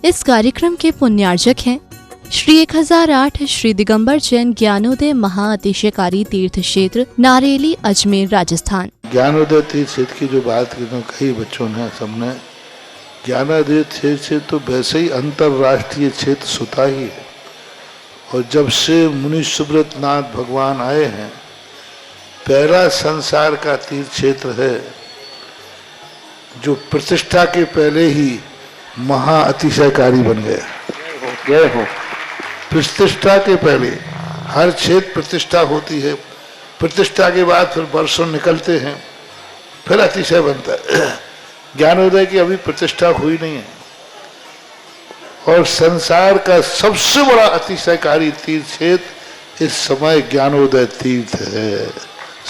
इस कार्यक्रम के पुण्यार्जक हैं श्री 1008 श्री दिगंबर जैन ज्ञानोदय महाअतिशयकारी तीर्थ क्षेत्र नारेली अजमेर राजस्थान। ज्ञानोदय तीर्थ क्षेत्र की जो बात कही बच्चों ने सबने, ज्ञानोदय क्षेत्र तो वैसे ही अंतर्राष्ट्रीय क्षेत्र सुता ही है। और जब से मुनि सुब्रत नाथ भगवान आए हैं, पहला संसार का तीर्थ क्षेत्र है जो प्रतिष्ठा के पहले ही महाअतिशयकारी बन गया। जय हो। प्रतिष्ठा के पहले हर क्षेत्र प्रतिष्ठा होती है, प्रतिष्ठा के बाद फिर वर्षों निकलते हैं, फिर अतिशय बनता है। ज्ञानोदय की अभी प्रतिष्ठा हुई नहीं है। और संसार का सबसे बड़ा अतिशयकारी तीर्थ क्षेत्र इस समय ज्ञानोदय तीर्थ है।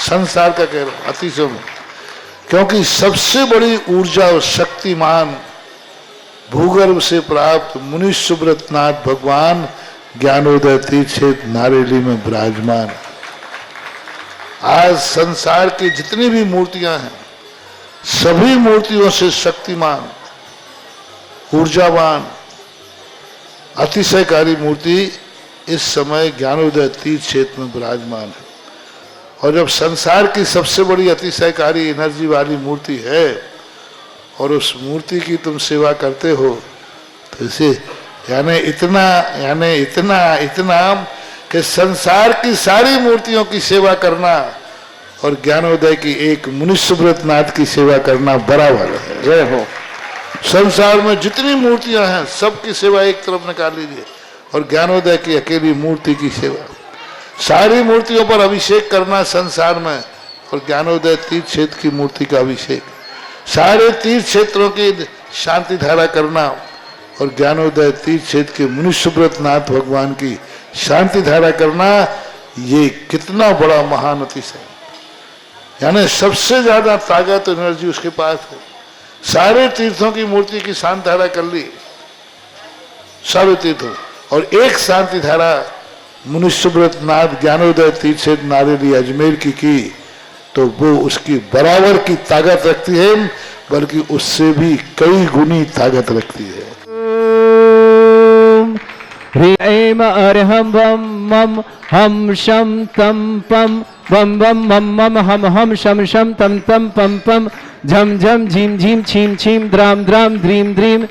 संसार का कह रहा हूं अतिशय में, क्योंकि सबसे बड़ी ऊर्जा और शक्तिमान भूगर्भ से प्राप्त मुनि सुब्रत नाथ भगवान ज्ञानोदय तीर्थ क्षेत्र नारेली में विराजमान। आज संसार की जितनी भी मूर्तियां हैं, सभी मूर्तियों से शक्तिमान, ऊर्जावान, अतिशयकारी मूर्ति इस समय ज्ञानोदय तीर्थ क्षेत्र में विराजमान है। और जब संसार की सबसे बड़ी अतिशयकारी एनर्जी वाली मूर्ति है और उस मूर्ति की तुम सेवा करते हो, तो इसे यानी इतना कि संसार की सारी मूर्तियों की सेवा करना और ज्ञानोदय की एक मुनि सुब्रत नाथ की सेवा करना बराबर है। जय हो। संसार में जितनी मूर्तियां हैं सबकी सेवा एक तरफ निकाल लीजिए और ज्ञानोदय की अकेली मूर्ति की सेवा। सारी मूर्तियों पर अभिषेक करना संसार में और ज्ञानोदय तीर्थ क्षेत्र की मूर्ति का अभिषेक। सारे तीर्थ क्षेत्रों की शांति धारा करना और ज्ञानोदय तीर्थ क्षेत्र के मुनि सुब्रत नाथ भगवान की शांति धारा करना, ये कितना बड़ा महान अतिशय। यानी सबसे ज्यादा ताकत एनर्जी उसके पास है। सारे तीर्थों की मूर्ति की शांति धारा कर ली, सारे तीर्थों, और एक शांति धारा मुनि सुब्रत नाथ ज्ञानोदय तीर्थ क्षेत्र नारेली अजमेर की तो वो उसकी बराबर की ताकत रखती है, बल्कि उससे भी कई गुनी ताकत रखती है। ह्रीं अर्हं वं मम हम शम तम पम वम वम मम मम हम शम शम तम तम पम पम झम झम झीम झीम छीम छीम द्राम द्राम द्रीम द्रीम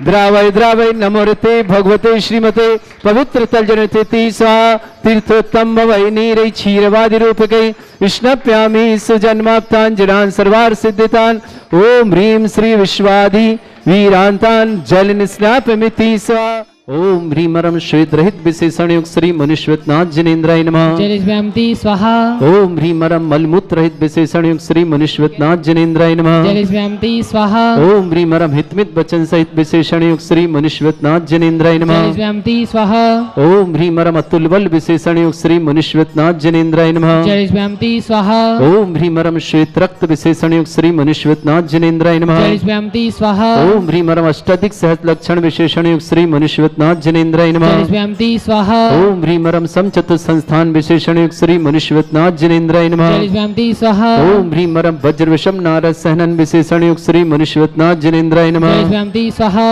द्रावय द्रावय नमोरते भगवते श्रीमते पवित्र तलजनते स्वाहा तीर्थोत्तम वै नीरै क्षीरवादि रूपके विष्णप्यामि सुजन्माप्तांजलान् सर्वार सिद्धितान् ओम ह्रीं श्री विश्वादि वीरांतान् जल निस्नापमिति स्वाहा। ओम ह्रीं मरम श्वेत रहित विशेषण युक्त श्री मनुष्यनाथ जिनेन्द्राय नमः। जलस्व्यामति स्वाहा। ओम ह्रीं मरम मलमूत्र रहित विशेषण युक्त श्री मनुष्यनाथ जिनेन्द्राय नमः। जलस्व्यामति स्वाहा। ओम ह्रीं मरम हितमित वचन सहित विशेषण युक्त श्री मनुष्यनाथ जिनेन्द्राय नमः। जलस्व्यामति स्वाहा। ओम ह्रीं मरम अतुल बल विशेषण युक्त श्री मनुष्यनाथ जिनेन्द्राय नमः। जलस्व्यामति स्वाहा। ओम ह्रीं मरम श्वेत रक्त विशेषण युक्त श्री मनुष्यनाथ जिनेन्द्राय नमः। जलस्व्यामति स्वाहा। ओम ह्रीं मरम अष्टाधिक सहस्र लक्षण विशेषण युक्त श्री मनुष्यनाथ जिनेन्द्राय नमः। जलस्व्यामति स्वाहा। ओम ह्रीं मरम समचतुर संस्थान विशेषण युक्त श्री मनुष्यनाथ जिनेन्द्राय नमः। जलस्व्यामति स्वाहा। ओम ह्रीं मरम वज्र विषम नारद सहनन विशेषण युक्त श्री मनुष्यनाथ जिनेन्द्राय नमः। जलस्व्यामति स्वाहा।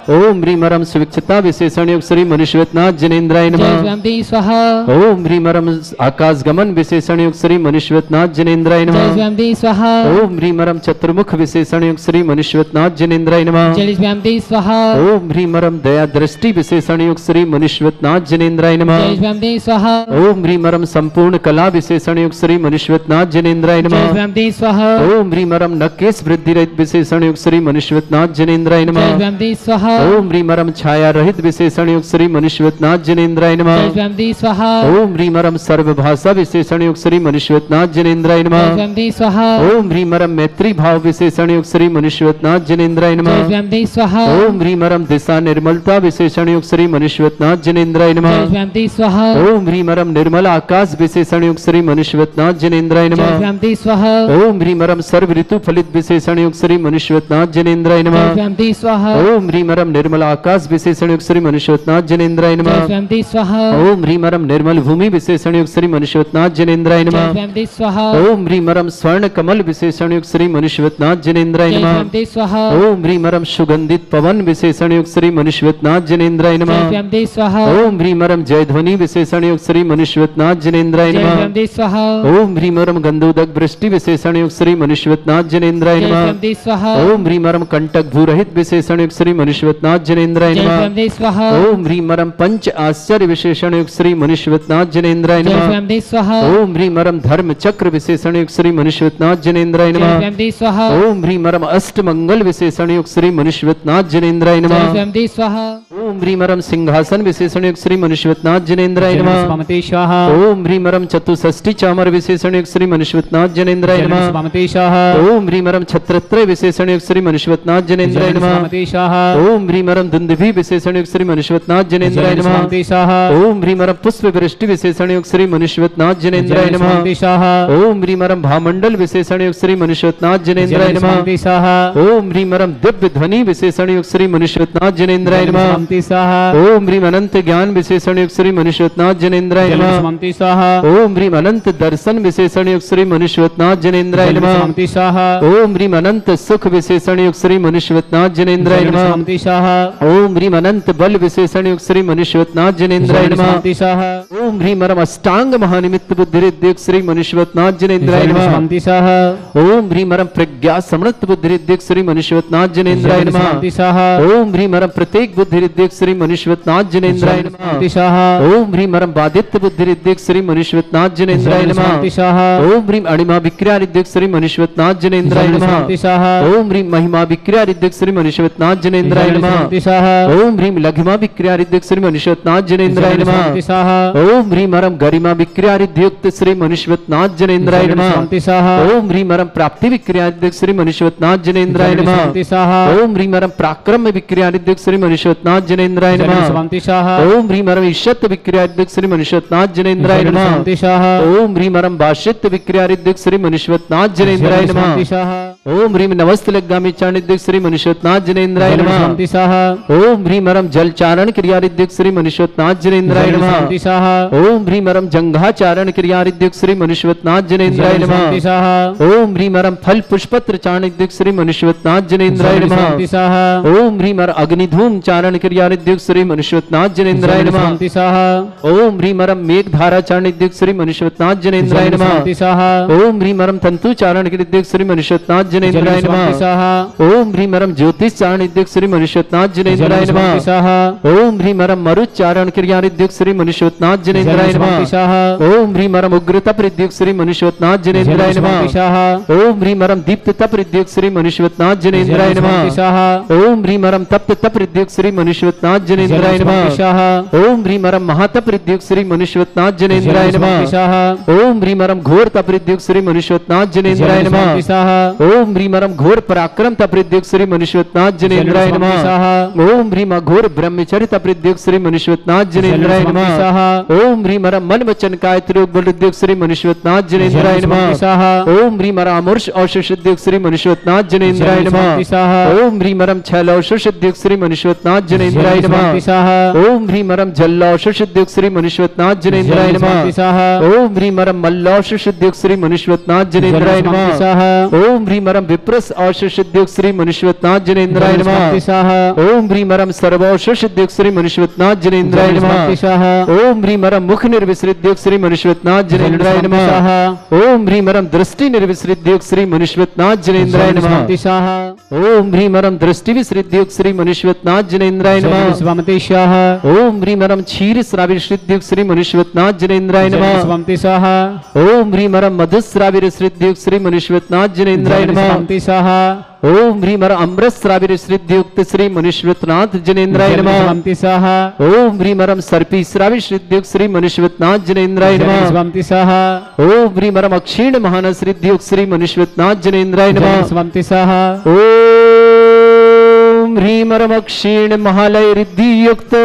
ओम ह्रीं मरम सुविक्षता विशेषण युक्त श्री मनुष्यनाथ जिनेन्द्राय नमः। जलस्व्यामति स्वाहा। ओम ह्रीं मरम आकाश गमन विशेषण युक्त श्री मनुष्यनाथ जिनेन्द्राय नमः। जलस्व्यामति स्वाहा। ओम ह्रीं मरम चतुर्मुख विशेषण युक्त श्री मनुष्यनाथ जिनेन्द्राय नमः। जलस्व्यामति स्वाहा। ओम ह्रीं मरम दया दृष्टि विशेषण युक्त श्री मनुष्यनाथ जिनेन्द्राय नमः। जलस्व्यामति स्वाहा। ओम ह्रीं मरम संपूर्ण कला विशेषण युक्त श्री मनुष्यनाथ जिनेन्द्राय नमः। जलस्व्यामति स्वाहा। ओम ह्रीं मरम नकेश वृद्धि रहित विशेषण युक्त श्री मनुष्यनाथ जिनेन्द्राय नमः। जलस्व्यामति स्वाहा। ओम ह्रीं मरम छाया रहित विशेषण युक्त श्री मनुष्यनाथ जिनेन्द्राय नमः। जलस्व्यामति स्वाहा। ओम ह्रीं मरम सर्वभाषा विशेषण युक्त श्री मनुष्यनाथ जिनेन्द्राय नमः। जलस्व्यामति स्वाहा। ओम ह्रीं मरम मैत्री भाव विशेषण युक्त श्री मनुष्यनाथ जिनेन्द्राय नमः। जलस्व्यामति स्वाहा। ओम ह्रीं मरम दिशा निर्मलता विशेषण युक्त श्री मनुष्यनाथ जिनेन्द्राय नमः। जलस्व्यामति स्वाहा। ओम ह्रीं मरम निर्मल आकाश विशेषण युक्त श्री मनुष्यनाथ जिनेन्द्राय नमः। जलस्व्यामति स्वाहा। ओम ह्रीं मरम सर्व ऋतु फलित विशेषण युक्त श्री मनुष्यनाथ जिनेन्द्राय नमः। जलस्व्यामति स्वाहा। ओम ह्रीं मरम ह्रीमरम निर्मल आकाश विशेषण युक्त श्री मनुष्योत्नाथ जनेन्द्राय जय नमः। स्वयंती स्वाहा ओम ह्रीमरम निर्मल भूमि विशेषण युक्त श्री मनुष्योत्नाथ जनेन्द्राय जय नमः। स्वयंती स्वाहा ओम ह्रीमरम स्वर्ण कमल विशेषण युक्त श्री मनुष्योत्नाथ जनेन्द्राय जय नमः। स्वयंती स्वाहा ओम ह्रीमरम सुगंधित पवन विशेषण युक्त श्री मनुष्योत्नाथ जनेन्द्राय जय नमः। स्वयंती स्वाहा ओम ह्रीमरम जय ध्वनि विशेषण युक्त श्री मनुष्योत्नाथ जनेन्द्राय जय नमः। स्वयंती स्वाहा ओम ह्रीमरम गंधोदक वृष्टि विशेषण युक्त श्री मनुष्योत्नाथ जनेन्द्राय जय नमः। स्वयंती स्वाहा ओम ह्रीमरम कंटक भूरहित विशेषण युक्त श्री मनुष्योत्नाथ जनेन्द्राय जय नमः। स्वयंती स्वाहा ओम ह्रीमरम पंच आश्चर्य विशेषण युक्त श्री मनुष्योत्नाथ जनेन्द्राय जय नमः। स्वयंती स्वाहा ओम ह्रीमरम धर्म चक्र विशेषण युक्त श्री मनुष्योत्नाथ जनेन्द्राय जय नमः। स्वयंती स्वाहा ओम ह्रीमरम अष्ट मंगल विशेषण युक्त श्री मनुष्योत्नाथ जनेन्द्राय जय नमः। स्वयंती स्वाहा ओम ह्रीमरम सिंहासन विशेषण युक्त श्री मनुष्योत्नाथ जनेन्द्राय जय नमः। स्वयंती स्वाहा ओम ह्रीमरम चतुष्षष्टि चामर विशेषण युक्त श्री मनुष्योत्नाथ जनेन्द्राय जय नमः। स्वयंती स्वाहा ओम ह्रीमरम छत्रत्रय विशेषण युक्त श्री मनुष्योत्नाथ जनेन्द्राय जय नमः। स्वयंती स्वाहा ओम ह्रीमरम दुंदुभि विशेषण युक्त श्री मनुष्योत्नाथ जनेन्द्राय जय नमः। स्वयंती स्वाहा ओम ह्रीमरम पुष्प वृष्टि विशेषण युक्त श्री मनुष्योत्नाथ जनेन्द्राय जय नमः। स्वयंती स्वाहा ओम ह्रीमरम भामंडल विशेषण युक्त श्री मनुष्योत्नाथ जनेन्द्राय जय नमः। स्वयंती स्वाहा ओम ह्रीमरम दिव्य ध्वनि विशेषण युक्त श्री मनुष्योत्नाथ जनेन्द्राय जय नमः। स्वयंती स्वाहा ओम ह्रीम अनंत ज्ञान विशेषण युक्त श्री मनुष्योत्नाथ जनेन्द्राय जय नमः। स्वयंती स्वाहा ओम ह्रीम अनंत दर्शन विशेषण युक्त श्री मनुष्योत्नाथ जनेन्द्राय जय नमः। स्वयंती स्वाहा ओम ह्रीम अनंत सुख विशेषण युक्त श्री मनुष्योत्नाथ जनेन्द्राय जय नमः। स्वयंती स्वाहा ओम ह्रीम अनंत बल विशेषण युक्त श्री मनुष्योत्नाथ जनेन्द्राय जय नमः। स्वयंती स्वाहा ओम ह्रीम अरम अष्टांग महानिमित्त बुद्धिरिद्युक्त श्री मनुष्योत्नाथ जनेन्द्राय जय नमः। स्वयंती स्वाहा ओम ह्रीम अरम प्रज्ञा समृत बुद्धिरिद्युक्त श्री मनुष्योत्नाथ जनेन्द्राय जय नमः। स्वयंती स्वाहा ओम ह्रीम अरम प्रत्येक बुद्धिरिद्युक्त श्री मनुष्योत्नाथ जनेन्द्राय नमः। स्वयंती स्वाहा ओम ह्रीम अरम बादित्य बुद्धिरिद्युक्त श्री मनुष्योत्नाथ जनेन्द्राय जय नमः। स्वयंती स्वाहा ओम ह्रीम अणिमा विक्रियारिद्युक्त श्री मनुष्योत्नाथ जनेन्द्राय जय नमः। स्वयंती स्वाहा ओम ह्रीम महिमा विक्रियारिद्युक्त श्री मनुष्योत्नाथ जनेन्द्राय जय नमः। स्वयंती स्वाहा ओम ह्रीम लघिमा विक्रियारिद्युक्त श्री मनुष्योत्नाथ जनेन्द्राय जय नमः। स्वयंती स्वाहा ओम ह्रीम अरम गरिमा विक्रियारिद्युक्त श्री मनुष्योत्नाथ जनेन्द्राय जय नमः। स्वयंती स्वाहा ओम ह्रीम अरम प्राप्ति विक्रियारिद्युक्त श्री मनुष्योत्नाथ जनेन्द्राय जय नमः। स्वयंती स्वाहा ओम ह्रीम अरम पराक्रम विक्रियारिद्युक्त श्री मनुष्योत्नाथ जनेन्द्राय जय नमः। स्वयंती स्वाहा ओम ह्रीम अरम ईशत विक्रियारिद्युक्त श्री मनुष्योत्नाथ जनेन्द्राय जय नमः। स्वयंती स्वाहा ओम ह्रीम अरम भाष्यत विक्रियारिद्युक्त श्री मनुष्योत्नाथ जनेन्द्राय जय नमः। स्वयंती स्वाहा ओम ह्रीम नमस्त लग्गामी चारणिद्युक्त श्री मनुष्योत्नाथ जनेन्द्राय जय नमः। स्वयंती स्वाहा ओम ह्रीम अरम जल चारण क्रियारिद्युक्त श्री मनुष्योत्नाथ जनेन्द्राय जय नमः। स्वयंती स्वाहा ओम ह्रीम अरम जंघाचारण क्रियारिद्युक्त श्री मनुष्योत्नाथ जनेन्द्राय जय नमः। स्वयंती स्वाहा ओम ह्रीम अरम फल पुष्पत्र चारणिद्युक्त श्री मनुष्योत्नाथ जनेन्द्राय जय नमः। स्वयंती स्वाहा ओम ह्रीम अरम अग्निधूम चारण क्रियारिद्युक्त श्री मनुष्योत्नाथ जनेन्द्राय जय नमः। स्वयंती स्वाहा ओम ह्रीम अरम मेघ धारा चारणिद्युक्त श्री मनुष्योत्नाथ जनेन्द्राय जय नमः। स्वयंती स्वाहा ओम ह्रीम अरम तंतु चारण क्रियारिद्युक्त श्री मनुष्योत्नाथ जनेन्द्राय जय स्वयंती नमः। स्वाहा ओम ह्रीम अरम ज्योतिष चारणिद्युक्त श्री मनुष्योत्नाथ जनेन्द्राय जय नमः। स्वयंती स्वाहा ओम ह्रीम अरम मरुच्चारण क्रियारिद्युक्त श्री मनुष्योत्नाथ जनेन्द्राय जय स्वयंती नमः। स्वाहा ओम ह्रीम अरम उग्र तप रिद्युक्त श्री मनुष्योत्नाथ जनेन्द्राय जय नमः। स्वयंती स्वाहा ओम ह्रीम अरम दीप्त तप रिद्युक्त श्री मनुष्योत्नाथ जनेन्द्राय जय स्वयंती नमः। स्वाहा ओम ह्रीम अरम तप्त तप रिद्युक्त श्री मनुष्योत्नाथ जनेन्द्राय जय नमः। स्वयंती स्वाहा ओम ह्रीम अरम महातप रिद्युक्त श्री मनुष्योत्नाथ जनेन्द्राय जय नमः। स्वयंती स्वाहा ओम ह्रीम अरम घोर तप रिद्युक्त श्री मनुष्योत्नाथ जनेन्द्राय जय नमः। स्वयंती स्वाहा ओम ह्रीम अरम घोर पराक्रम तप रिद्युक्त श्री मनुष्योत्नाथ जनेन्द्राय जय स्वयंती नमः। स्वाहा ओम ह्रीम घोर ब्रह्मचर्य तप रिद्युक्त श्री मनुष्योत्नाथ जनेन्द्राय जय स्वयंती नमः। स्वाहा ओम ह्रीम अरम मन वचन काय त्रियोग बल रिद्युक्त श्री मनुष्योत्नाथ जनेन्द्राय जय नमः। स्वयंती स्वाहा ओम ह्रीम अरम अमूर्ष औषध रिद्युक्त श्री मनुष्योत्नाथ जनेन्द्राय जय नमः। स्वयंती स्वाहा ओम ह्रीम अरम छैल औषध रिद्युक्त श्री मनुष्योत्नाथ जनेन्द्राय जय नमः। स्वयंती स्वाहा ओम ह्रीम अरम जल औषध रिद्युक्त श्री मनुष्योत्नाथ जनेन्द्राय जय नमः। स्वयंती स्वाहा ओम ह्रीम अरम मल्ल औषध रिद्युक्त श्री मनुष्योत्नाथ जनेन्द्राय जय स्वयंती नमः। स्वाहा ओम ह्रीम अरम विप्रस औषध रिद्युक्त श्री मनुष्योत्नाथ जनेन्द्राय जय स्वयंती नमः। स्वाहा ओम ह्रीम अरम सर्वौषध रिद्युक्त श्री मनुष्योत्नाथ जनेन्द्राय जय स्वयंती नमः। स्वाहा ओम ह्रीम अरम मुख निर्विसृत युक्त श्री मनुष्योत्नाथ जनेन्द्राय जय स्वयंती नमः। स्वाहा ओम ह्रीम अरम दृष्टि निर्विसृत युक्त श्री मनुष्योत्नाथ जनेन्द्राय जय नमः। स्वयंती स्वाहा ओम ह्रीम अरम दृष्टि विसृत युक्त श्री मनुष्योत्नाथ जनेन्द्राय जय नमः। स्वयंती स्वाहा ओम ह्रीम अरम क्षीर श्राविश्रित युक्त श्री मनुष्योत्नाथ जनेन्द्राय जय नमः। स्वयंती स्वाहा ओम ह्रीम अरम मधुश्राविश्रित युक्त श्री मनुष्योत्नाथ जनेन्द्राय जय नमः। स्वयंती स्वाहा ओम ह्रीम अरम अमृत श्राविश्रित युक्त श्री मनुष्योत्नाथ जनेन्द्राय जय नमः। स्वयंती स्वाहा ओम ह्रीम अरम सर्पी श्राविश्रित युक्त श्री मनुष्योत्नाथ जनेन्द्राय जय नमः। स्वयंती स्वाहा ओम ह्रीम अरम अक्षीण महानश्रित युक्त श्री मनुष्योत्नाथ जनेन्द्राय जय नमः। स्वयंती स्वाहा ओम ह्रीम अरम अक्षीण महालय रिद्धि युक्त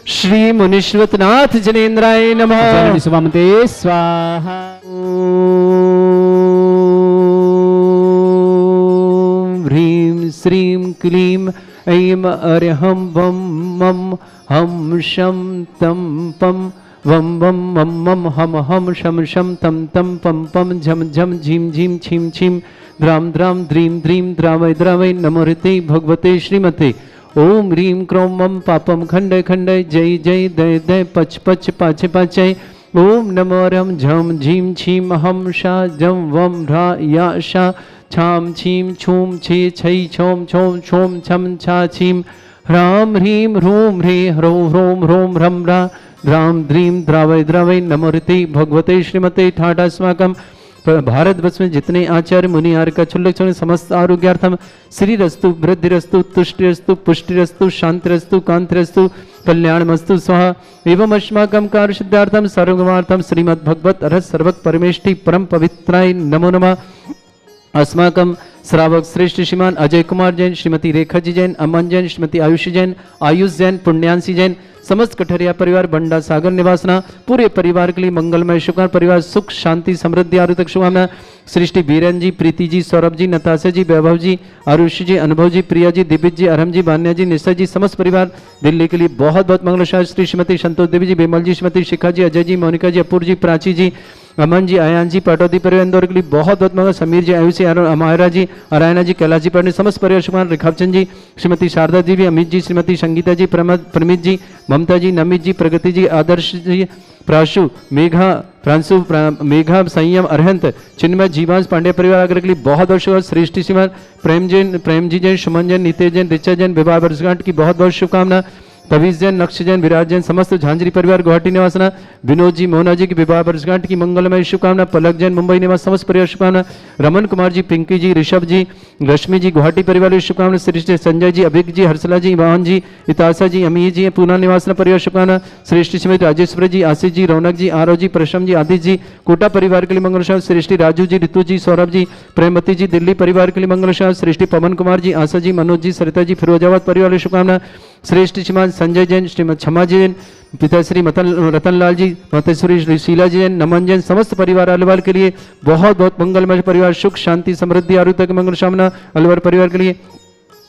श्री मनुष्योत्नाथ जनेन्द्राय नमः। जय स्वयंती स्वाहा ओम ह्रीम श्रीम क्लीम ऐं अर्हं वं मं हम शं तं पं वं वं मं मं हम शं शं तं तं पं पं झं झं झीं झीं छीं छीं द्रां द्रां द्रीं द्रीं द्रावय द्रावय नमोहृते भगवते श्रीमते ओम ह्रीं क्रों मम पापम खंडय खंडय जय जय दय दय पच पच पाचे पाचय ओम नमो रम झम झीं छीं हम शा जम वम ह्रा या शा छाम छीं छूम छे छै छोम छोम छोम छम छा छीं ह्रां ह्रीं ह्रूं ह्रे ह्रौ ह्रों ह्रों ह्रं ह्रा द्रां द्रीं द्रावय द्रावय नमोहृते भगवते श्रीमते ठाटास्माकं भारतवर्ष में जितने आचार्य मुनि आर्य क्षुल्लक समस्त आरोग्यार्थम श्रीरस्तु वृद्धिरस्तु तुष्टिरस्तु पुष्टिरस्तु शांतिरस्तु कांतिरस्तु कल्याणमस्तु स्वाहा एवं अस्माकं कार्य सिद्धार्थम सर्वगमार्थम श्रीमद् भगवत अरहत सर्वक परमेष्टि परम पवित्राय नमो नमः। अस्माकं श्रावक श्रेष्ठ श्रीमान अजय कुमार जैन, श्रीमती रेखा जी जैन, अमन जैन, श्रीमती आयुषी जैन, आयुष जैन, पुण्यांशी जैन, समस्त कठरिया परिवार बंडा सागर निवासना पूरे परिवार के लिए मंगलमय शुभ परिवार सुख शांति समृद्धि आरु तक शुभकामना। सृष्टि बीरन जी, प्रीति जी, सौरभ जी, नताशा जी, वैभव जी, आरुषि जी, अनुभव जी, प्रिया जी, दिव्य जी, अरहम जी, बान्या जी, निशा जी, समस्त परिवार दिल्ली के लिए बहुत बहुत मंगल। श्री श्रीमती संतोष देवी जी, बेमल जी, श्रीमती शिखा जी, अजय जी, मोनिका जी, अपूर्व जी, प्राची जी, अमन जी, आयान जी, पाटौदी परिवार इंदौर के लिए बहुत बहुत मंगल। समीर जी, आयुषी, अमायरा जी, अरायना जी, कैलाश जी, पाटनी समस्त परिवार शुभकामना। रेखाचंद जी, श्रीमती शारदा देवी, अमित जी, श्रीमती संगीता जी, प्रमित जी, ममता जी, नमित जी, प्रगति जी, आदर्श जी, प्राशु, मेघा, प्रांशु, मेघा, संयम, अरहंत, चिन्मय, जीवांश पांडे परिवार आगरा के लिए बहुत बहुत शुभ। श्रेष्ठी श्रीमान प्रेम जी जैन, सुमन जैन, नितेश जैन, ऋचा जैन, विवाह वर्षगांठ की बहुत बहुत शुभकामना। तवीज जैन, नक्श जैन, विराज जैन, समस्त झांझरी परिवार गुवाहाटी निवासना। विनोद जी, मोहना जी की विवाह वर्षगांठ की मंगलमय शुभकामना। पलक जैन, मुंबई निवास समस्त परिवार शुभकामना। रमन कुमार जी, पिंकी जी, ऋषभ जी, रश्मि जी, गुवाहाटी परिवार की शुभकामना। श्रेष्ठ संजय जी, अभिक जी, हर्षला जी, वाहन जी, इताशा जी, अमी जी, पूना निवासना परिवार शुभकामना। श्रेष्ठ श्रीमती राजेश्वर जी, आशीष जी, रौनक जी, आरव जी, प्रशम जी, आदित्य जी, कोटा परिवार के लिए मंगल शाह। श्रेष्ठी राजू जी, ऋतु जी, सौरभ जी, प्रेमवती जी, दिल्ली परिवार के लिए मंगल शाह। श्रेष्ठी पवन कुमार जी, आशा जी, मनोज जी, सरिता जी, फिरोजाबाद परिवार की शुभकामना। श्रेष्ठ श्रीमान संजय जैन, श्रीमती क्षमा जैन, पिताश्री रतनलाल जी, माताश्री शीला जैन, नमन जैन, समस्त परिवार अलवर के लिए बहुत बहुत मंगलमय परिवार सुख शांति समृद्धि आरोग्य की मंगल कामना। अलवर परिवार के लिए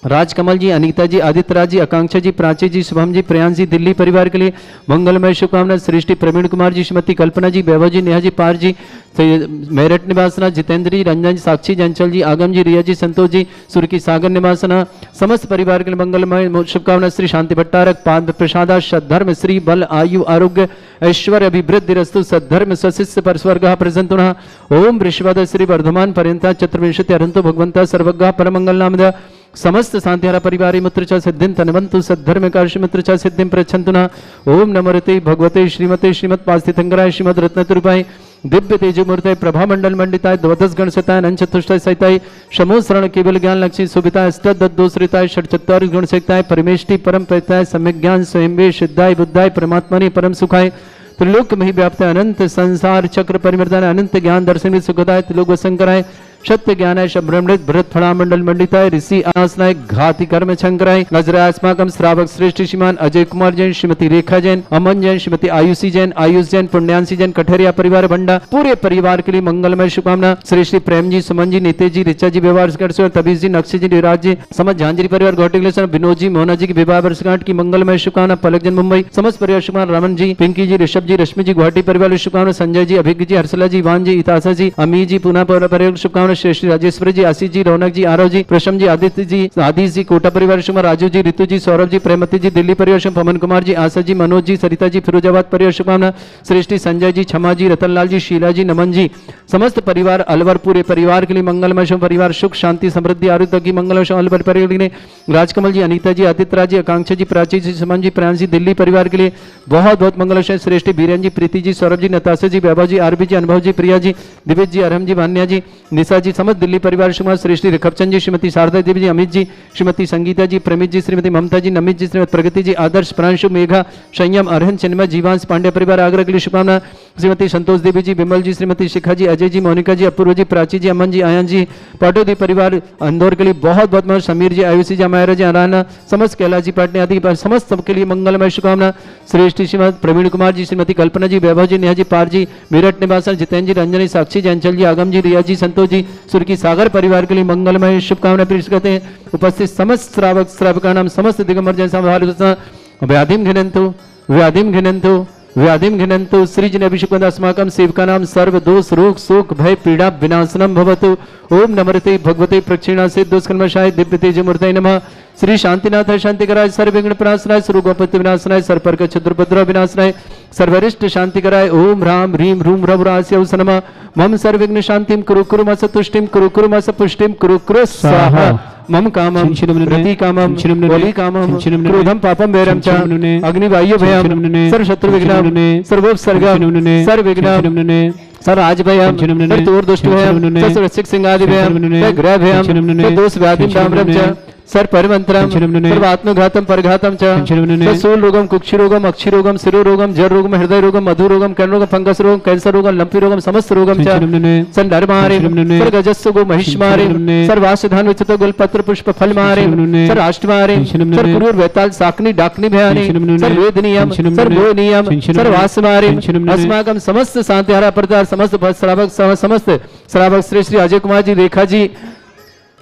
राजकमल जी, अनीता जी, आदित्य राज जी, आकांक्षा जी, प्राची जी, शुभम जी, प्रयांश जी, दिल्ली परिवार के लिए मंगलमय शुभकामना। सृष्टि प्रवीण कुमार जी, श्रीमती कल्पना जी, वैभव जी, नेहा जी, पार जी, मेरठ निवासना। जितेंद्र जी, रंजन जी, साक्षी जंचल जी, आगम जी, रिया जी, संतोष जी, सुरकी सागर निवासना समस्त परिवार के लिए मंगलमय शुभकामना। श्री शांति भट्टारक पाद प्रसादा सद्धर्म श्री बल आयु आरोग्य ऐश्वर्य अभिवृद्धि रस्तु सद्धर्म स्वशिष्य पर स्वर्ग प्रसन्नः। ओम वृषभद श्री वर्धमान पर्यंता चतुर्विंशति अरंतो भगवंता सर्वज्ञ परमंगल नामदा समस्त शांतिहारा परिवारी मित्र च सिद्धिं तनवन्तु सद्धर्म कार्य मित्र च सिद्धिं प्रच्छन्तु न। ओम नमोते भगवते श्रीमते श्रीमत् पास्थितंगराय श्रीमद रत्नतुर्भाय दिव्य तेजमूर्तय प्रभा मंडल मंडिताय द्वादश गण सताय अनंत चतुष्टय सहिताय शमो शरण केवल ज्ञान लक्ष्मी सुविताय अष्टदोषरिताय षट्चत्वार गुण सहिताय परमेष्टि परम प्रताय सम्यक ज्ञान स्वयं सिद्धाय बुद्धाय परमात्मने परम सुखाय त्रिलोक में व्याप्त अनंत संसार चक्र परिमर्दन अनंत ज्ञान दर्शन सुखदाय त्रिलोक वसंकराय सत्य ज्ञानाय शब्रमृत भरत फणा मंडल मंडिताय ऋषि आसनाय घाति कर्म शंकराय नजरास्माकम श्रावक श्रेष्ठ श्रीमान अजय कुमार जैन, श्रीमती रेखा जैन, अमन जैन, श्रीमती आयुषी जैन, आयुष जैन, पुण्यांशी जैन, कठरिया परिवार बंडा पूरे परिवार के लिए मंगलमय शुभकामना। श्री श्री प्रेम जी, सुमन जी, नितेश जी, ऋचा जी, व्यवहार तबीज जी, नक्श जी, विराज जी, समस्त झांझरी परिवार गुवाहाटी विनोद जी, मोहना जी की विवाह वर्षगांठ की मंगलमय शुभकामना। पलक जन मुंबई समस्त परिवार शुभकामना। रमन जी, पिंकी जी, ऋषभ जी, रश्मि जी, गुवाहाटी परिवार शुभकामना। संजय जी, अभिज्ञ जी, हर्षला जी, वान जी, इताशा जी, अमी जी, पुना परिवार शुभकामना। श्रेष्ठ राजेश्वर जी, आशीष जी, रौनक जी, आरव जी, प्रशम जी, आदित्य जी, आदिश जी, कोटा परिवार शुभ, राजू जी, ऋतु जी, सौरभ जी, प्रेमवती जी, दिल्ली परिवार शुभ, पवन कुमार जी, आशा जी, मनोज जी, सरिता जी, फिरोजाबाद परिवार शुभकामना। श्रेष्ठी संजय जी, क्षमा जी, रतनलाल जी, शीला जी, नमन जी, समस्त परिवार अलवर पूरे परिवार के लिए मंगलमय शुभ परिवार सुख शांति समृद्धि आरोग्य की मंगलमय शुभ अलवर परिवार के लिए राजकमल जी, अनीता जी, आदित्य राज जी, आकांक्षा जी, प्राची जी, सुमन जी, प्रयांश जी, दिल्ली परिवार के लिए बहुत बहुत मंगल। श्रेष्ठी बीरन जी, प्रीति जी, सौरभ जी, नताशा जी, वैभव जी, आरबी जी, अनुभव जी, प्रिया जी, दिव्य जी, अरहम जी, भान्या जी, निशा जी, समस्त दिल्ली परिवार शुभ। श्रेष्ठी रिखपचंद जी, श्रीमती शारदा देवी जी, अमित जी, श्रीमती संगीता जी, प्रमित जी, श्रीमती ममता जी, नमित जी, श्रीमती प्रगति जी, आदर्श, प्रांशु, मेघा, संयम, अरहन, चिन्मय, जीवांश पांडे परिवार आगरा के लिए शुभकामना। श्रीमती संतोष देवी जी, विमल जी, श्रीमती शिखा जी, अजय जी, मोनिका जी, अपूर्व जी, प्राची जी, अमन जी, आयन जी, पाटोदी परिवार इंदौर के लिए बहुत बहुत मंगल। समीर जी, आयुषी जी, अमायरा जी, अराना समस्त कैलाश जी पाटने आदि समस्त सबके लिए मंगलमय शुभकामना। श्रेष्ठ श्रीमद प्रवीण कुमार जी, श्रीमती कल्पना जी, वैभव जी, नेहा जी, पार जी, मेरठ निवासन, जितेंद्र जी, रंजनी, साक्षी जी, अंचल जी, आगम जी, रिया जी, संतोष जी, सुर की सागर परिवार के लिए मंगलमय शुभकामनाएं पेश करते हैं। उपस्थित समस्त श्रावक श्रावकानां समस्त दिगंबर जन समाहर्तुं व्याधिं घिनन्तु व्याधिं घिनन्तु व्याधिं घिनन्तु श्रीजन अभिषेकवन्त अस्माकं सेवकानां सर्व दोष रोग शोक भय पीड़ा विनाशनम भवतु। ओम नमस्ते भगवते प्रक्षिणासे दोषकर्मशाय दिव्य तेज मूर्तये नमः। श्री शांतिनाथ शांतिकराय सर्वविघ्न प्रणाशनाय सर्वगोपत्य विनाशनाय सर्पर्क क्षुद्रपद्र विनाशनाय सर्वरिष्ट शांतिकराय ओम ह्रां ह्रीं ह्रूं ह्रवरास्यौ नमः। मम सर्वविघ्न शांतिं कुरु कुरु मस तुष्टिं कुरु कुरु मस पुष्टिं कुरु कुरु स्वाहा। मम कामं रति कामं बलि कामं क्रोधं पापं वैरं च अग्निवायु भयं सर्वशत्रु विघ्नं सर्वोपसर्गं सर्वविघ्नं सर्वराजभयं सर्वदोषदुष्टभयं सर्वरक्षक सिंहादि भयं ग्रह भयं दोष व्याधि डाम्रं च सर्वपरिमन्त्रं सर्वात्मघातं परघातं च शूल रोगं कुक्षि रोगं अक्षि रोगं शिरो रोगं जर रोगं हृदय रोगं मधु रोगं कर्ण रोगं फंगस रोगं कैंसर रोगं लंपी रोगं समस्त रोगं च संडरमारे सर्गजस्सु गो महिष्मारे सर्वासधान विचित गुलपत्र पुष्प फल मारे सर्वाष्टमारे सर्वकुरूर वेताल साकनी डाकनी भयानि सर्ववेदनीयं सर्वोनीयं सर्वासमारे अस्माकं समस्त शांतिहारा प्रदार समस्त समस्त श्रावक श्री अजय कुमार जी रेखा जी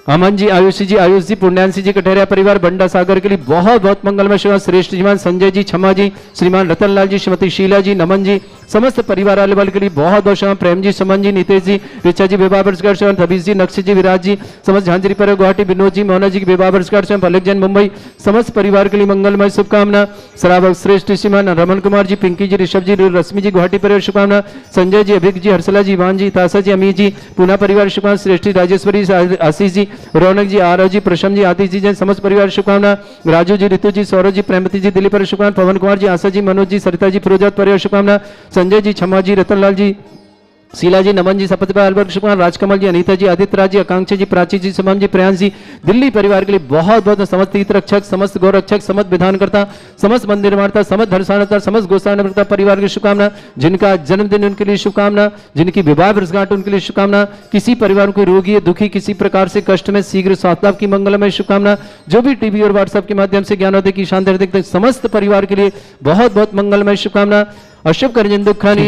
अमन जी आयुषी जी पुण्यांशी जी कटेरिया परिवार बंडा सागर के लिए बहुत बहुत मंगलमय श्रीमान श्रेष्ठ जीमान संजय जी क्षमा जी श्रीमान रतनलाल जी श्रीमती शीला जी नमन जी समस्त परिवार वाले वाले के लिए बहुत बहुत श्रीमान प्रेम जी सुमन जी नितेश जी ऋचा जी विवाह वर्षगांठ श्रीमान धबीश जी नक्श जी विराज जी समस्त झांझरी पर गुवाहाटी विनोद जी मोहना जी की विवाह वर्षगांठ श्रीमान पलक जैन मुंबई समस्त परिवार के लिए मंगलमय शुभकामना। श्रावक श्रेष्ठ श्रीमान रमन कुमार जी पिंकी जी ऋषभ जी रश्मि जी गुवाहाटी परिवार शुभकामना। संजय जी अभिक जी हर्षला जी इवान जी ताशा जी अमी जी पूना परिवार शुभकामना। श्रेष्ठी राजेश्वरी आशीष जी रौनक जी आरव जी प्रशम जी आतिश जी जैन समस्त परिवार शुभकामना। राजू जी ऋतु जी सौरभ जी प्रेमवती जी दिल्ली पर शुभकामना। पवन कुमार जी आशा जी मनोज जी सरिता जी फिरोजात परिवार शुभकामना। संजय जी क्षमा जी रतनलाल जी शीला जी नमन जी सपत अलबर्ग शुक्रान राजकमल जी अनीता जी आदित्य राज जी आकांक्षा जी प्राची जी सुमन जी प्रयांश जी दिल्ली परिवार के लिए बहुत बहुत समस्त तीर्थ रक्षक समस्त गौ रक्षक समस्त विधानकर्ता समस्त मंदिर निर्माता समस्त धर्मस्थानकर्ता समस्त गोस्थानकर्ता परिवार की शुभकामना। जिनका जन्मदिन उनके लिए शुभकामना। जिनकी विवाह वर्षगांठ उनके लिए शुभकामना। किसी परिवार को रोगी है दुखी किसी प्रकार से कष्ट में शीघ्र स्वास्थ्य लाभ की मंगलमय शुभकामना। जो भी टीवी और व्हाट्सएप के माध्यम से ज्ञानोदय की शानदार देखते समस्त परिवार के लिए बहुत बहुत मंगलमय शुभकामना। अशुभ करजन दुखानी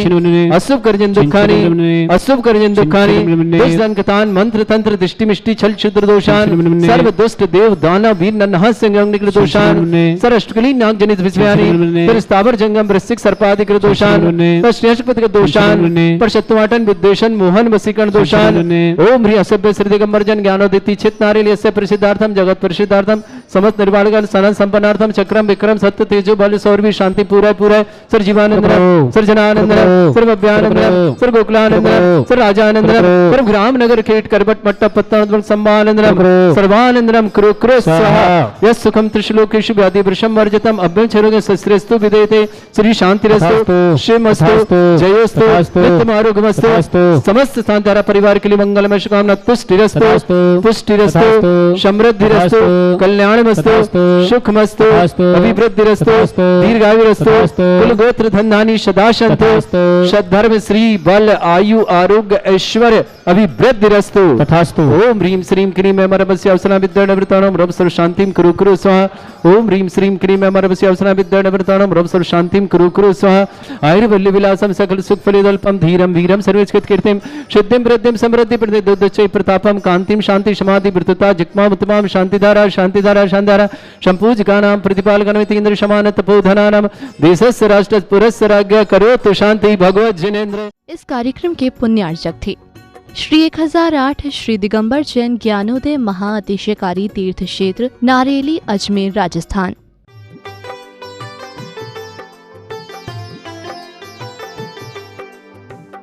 अशुभ करजन दुखानी अशुभ करजन दुखानी दुष्टन कतान मंत्र तंत्र दृष्टि मिष्टि छल क्षुद्र दोषान सर्व दुष्ट देव दानव वीर नन्हा संगम निकृत दोषान सर अष्टकली नाग जनित विस्व्यानि फिर स्थावर जंगम वृश्चिक सर्पादिक दोषान पर श्रेष्ठपति के दोषान पर शत्रुवाटन विद्वेषण मोहन वसीकरण दोषान ओम ह्री असभ्य श्री दिगंबर जन ज्ञानोदिति चित नारी यस्य प्रसिद्धार्थम जगत प्रसिद्धार्थम समस्त निर्वाणगण सनन संपन्नार्थम चक्रम विक्रम सत्य तेजो बल सौरभि शांति पूरा पूरा sir Jivanand sir Jananand sir Bhavyanand sir Gokulanand sir Rajanand sir ग्राम नगर खेट करबट मट्टा पत्ता संभानंद सर्वानंदम कुरु कुरु स्वाहा यस सुखम त्रिशलोकेषु व्याधि वृषम वर्जितम अभ्यंचरोगे सस्त्रस्तु विदेते श्री शांतिरस्तु शिवमस्तु जयोस्तु नित्यम आरोग्यमस्तु समस्त शांतिहारा परिवार के लिए मंगलमय शुभकामना। तुष्टिरस्तु पुष्टिरस्तु समृद्धिरस्तु कल्याणमस्तु सुखमस्तु अभिवृद्धिरस्तु दीर्घायुरस्तु कुल गोत्र धन्धानि सदाशंतु सद्धर्म श्री बल आयु आरोग्य ऐश्वर्य अभिवृद्धिरस्तु तथास्तु। ओम ह्रीं श्रीं क्रीं अमरवस्य अवसना विद्यानवृताणं रव सर्व शांतिं कुरु कुरु स्वाहा। ओम ह्रीं श्रीं क्रीं अमरवस्य अवसना विद्यानवृताणं रव सर्व शांतिं कुरु कुरु स्वाहा। आयुर्वल्ली विलासं सकल सुख फलिदल्पं धीरं वीरं सर्वैश्चित कीर्तिं सिद्धिं वृद्धिं समृद्धि प्रतिदुद्धचै प्रतापं कांतिं शांति समाधि वृत्तता जिक्मां उत्तमां शांतिधारा शांतिधारा शांतिधारा संपूजकानां प्रतिपालकनमितीन्द्र शमान तपोधनानां देशस्य राष्ट्र पुरस्य राज्ञ करोतु शांति भगवत जिनेन्द्र। इस कार्यक्रम के पुण्यार्चक थे श्री 1008 श्री दिगंबर जैन ज्ञानोदय महाअतिशयकारी तीर्थ क्षेत्र नारेली अजमेर राजस्थान।